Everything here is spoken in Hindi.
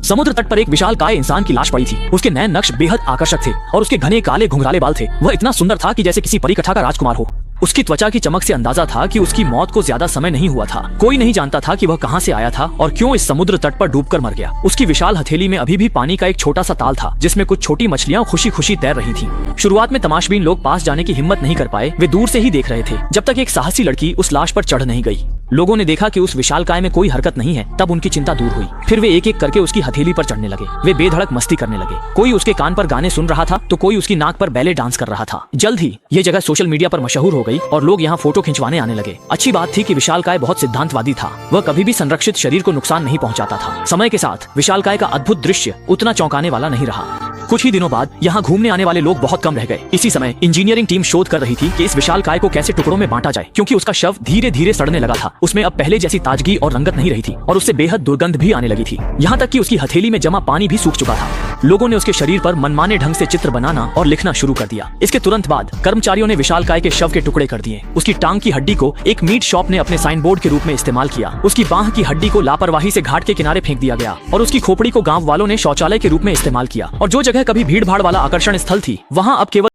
समुद्र तट पर एक विशालकाय इंसान की लाश पड़ी थी। उसके नैन नक्श बेहद आकर्षक थे और उसके घने काले घुंघराले बाल थे। वह इतना सुंदर था कि जैसे किसी परिकथा का राजकुमार हो। उसकी त्वचा की चमक से अंदाजा था कि उसकी मौत को ज्यादा समय नहीं हुआ था। कोई नहीं जानता था कि वह कहां से आया था और क्यों इस समुद्र तट पर डूबकर मर गया। उसकी विशाल हथेली में अभी भी पानी का एक छोटा सा ताल था जिसमें कुछ छोटी मछलियां खुशी खुशी तैर रही थीं। शुरुआत में तमाशबीन लोग पास जाने की हिम्मत नहीं कर पाए। वे दूर से ही देख रहे थे जब तक एक साहसी लड़की उस लाश पर चढ़ नहीं गई। लोगों ने देखा कि उस विशालकाय में कोई हरकत नहीं है, तब उनकी चिंता दूर हुई। फिर वे एक एक करके उसकी हथेली पर चढ़ने लगे। वे बेधड़क मस्ती करने लगे। कोई उसके कान पर गाने सुन रहा था तो कोई उसकी नाक पर बैले डांस कर रहा था। जल्द ही ये जगह सोशल मीडिया पर मशहूर हो गई और लोग यहाँ फोटो खिंचवाने आने लगे। अच्छी बात थी कि विशालकाय बहुत सिद्धांतवादी था। वह कभी भी संरक्षित शरीर को नुकसान नहीं पहुंचाता था। समय के साथ विशालकाय का अद्भुत दृश्य उतना चौंकाने वाला नहीं रहा। कुछ ही दिनों बाद यहाँ घूमने आने वाले लोग बहुत कम रह गए। इसी समय इंजीनियरिंग टीम शोध कर रही थी कि इस विशालकाय को कैसे टुकड़ों में बांटा जाए, क्योंकि उसका शव धीरे धीरे सड़ने लगा था। उसमें अब पहले जैसी ताजगी और रंगत नहीं रही थी और उससे बेहद दुर्गंध भी आने लगी थी। यहाँ तक कि उसकी हथेली में जमा पानी भी सूख चुका था। लोगों ने उसके शरीर पर मनमाने ढंग से चित्र बनाना और लिखना शुरू कर दिया। इसके तुरंत बाद कर्मचारियों ने विशालकाय के शव के टुकड़े कर दिए। उसकी टांग की हड्डी को एक मीट शॉप ने अपने साइन बोर्ड के रूप में इस्तेमाल किया। उसकी बाह की हड्डी को लापरवाही से घाट के किनारे फेंक दिया गया और उसकी खोपड़ी को गांव वालों ने शौचालय के रूप में इस्तेमाल किया। और जो जगह कभी भीड़ भाड़ वाला आकर्षण स्थल थी, वहां अब केवल